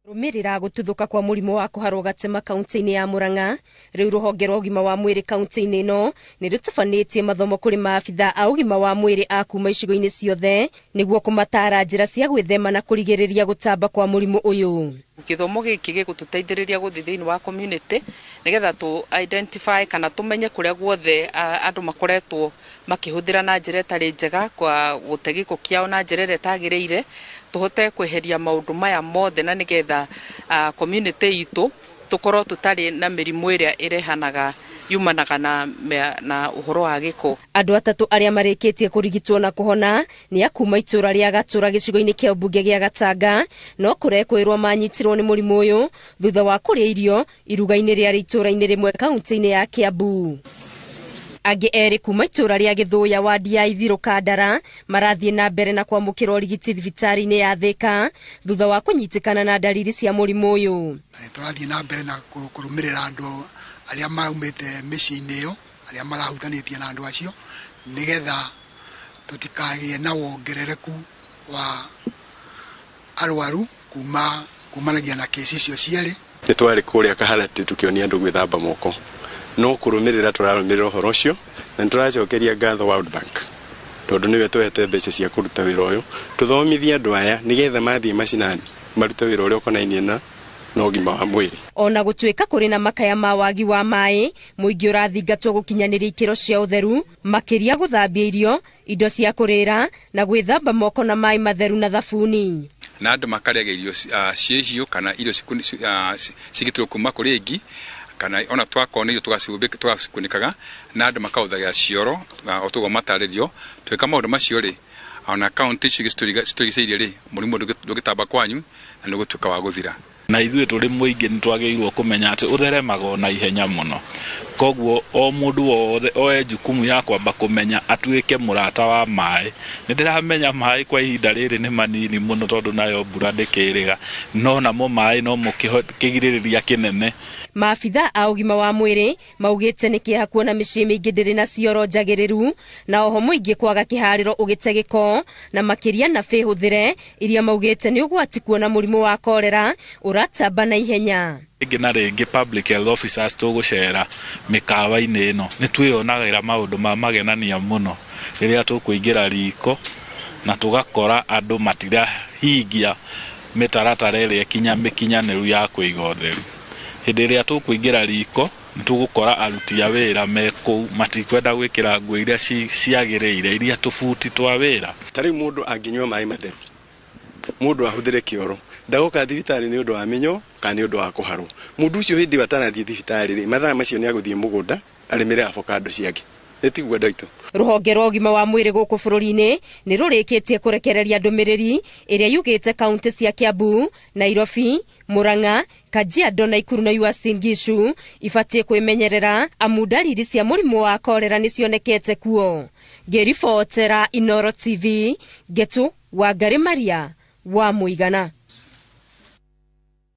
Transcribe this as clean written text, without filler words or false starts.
Rumirira gututhuka kwa murimu wa kuharwo gatema kaunti-ini ya Murang'a, riu ruhonge rwa ugima wa mwiri kaunti-ini ino ni rutabanĩtie mathomo kuri maabitha a ugima wa mwiri a kuma icigo-ini ciothe niguo kumatara njira cia gwithema na kurigiriria gutamba kwa murimu uyu. Githomo giki gigututeithiriria guthi thiini wa community nigetha tu identify kana tumenye kuria guothe andu makoretwo makihuthira na njira itari njega kwa gutegiko kiao na njira itagiriire, tuhote kweheria maundu maya mothe na nigetha community itu tukorwo tutari na mirimu iria irehanaga yumanaga na uhoro wa giko. Andu atatu aria marikitie kurigitwo na kuhona ni akuma itura ria Gatura gicigo-ini kia mbunge gia Gatanga, no kurekwirwo manyitirwo ni murimu uyu thutha wa kuria irio iruga-ini ria itura-ini rimwe kaunti-ini ya Kiambu. Angi eri kuma itura ria Githuya wadi ya Ithiru Kandara marathie na mbere na kwamukirwo urigiti thibitari-ini ya Thika thutha wa kunyitikana na dalili cia murimu uyu. Turathie na mbere na kurumirira andu aria maraumite micii-ini iyo aria marahutanitie na andu acio nigetha tutikagie na wongerereku wa arwaru kumanagia na kesi icio cieri. Ni twari kuria Kaharati tukionia andu gwithamba moko no kurumirira turarumirira uhoro ucio na turacokeria ngatho World Bank tondu niwe twete mbeca cia kuruta wira uyu tuthomithie andu aya nigetha mathie macinani marute wira uria ukonainie na ugima wa mwiri. Ona gutuika kuri na makaya ma wagi wa mai muingi urathingatwo gukinyaniria ikiro cia utheru makiria guthambia irio indo cia kurira na gwithamba moko na mai matheru na thabuni na andu makarega irio ciehio kana irio cigitirwo kuma kuri ingi kana ona twakona irio tugacikunikaga na andu makauthagira cioro otugo mataririo tweka maundu macio ri ona county icio citurigiceirie ri murimu ndugitamba kwanyu na ndugutuika wa guthira na ithuĩ tũrĩ mũingĩ nĩ twagĩrĩirwo kũmenya atĩ ũtheremaga na ihenya mũno, koguo o mũndũ wothe oe jukumu ya kwamba kũmenya atuĩke mũrata wa maĩ. Nĩ ndĩramenya maĩ kwa ihinda rĩrĩ nĩ manini mũno tondũ nayo mbura ndĩkĩrĩga, no namo maĩ no mũkĩgirĩrĩria kĩnene. Maabitha a ugima wa mwiri maugite ni kĩeha kuona mĩciĩ mĩingĩ ndĩrĩ na cioro njagĩrĩru na oho mũingĩ kwaga kĩharĩro ũgĩte gĩko na makĩria na bĩhũthĩre iria maugite nĩ ũgwati kuona mũrimũ wa korera uratamba na ihenya. Rĩngĩ na rĩngĩ public health officers tũgũcera mĩkawa-inĩ ĩno nĩ twĩonagĩra maũndũ ma magenania mũno rĩrĩa tũkũingĩra riko na tũgakora andũ matirahingia mĩtaratara ĩrĩa mĩkinyanĩru ya kũiga ũtheru. Hĩndĩ ĩrĩa tũkũingĩra riko nĩ tũgũkora aruti a wĩra me kũu matikwenda gwĩkĩra nguo iria ciagĩrĩire iria tũbuti twa wĩra. Tarĩu mũndũ angĩnyua maĩ matheru mũndũ ahũthĩre kĩoro ndagoka thibitari nĩ ũndũ wa mĩnyo kana nĩ ũndũ wa kũharwo. Mũndũ ũcio hĩndĩ batanathie thibitari rĩ mathaa macio nĩ agũthiĩ mũgũnda arĩmĩre avocado ciake. Etigwa ndaito. Ruhonge rwa ugima wa mwiri guku bururi-ini ni rurikitie kurekereria ndumiriri iria yugite kaunti cia Kiambu, Nairobi, Murang'a, Kajiado na Ikuru na Uasin Gishu ibatie kwimenyerera amu dalili cia murimu wa korera ni cionekete kuo. Ngĩribotera Inooro TV, Getu Wangari Maria wa Muigana.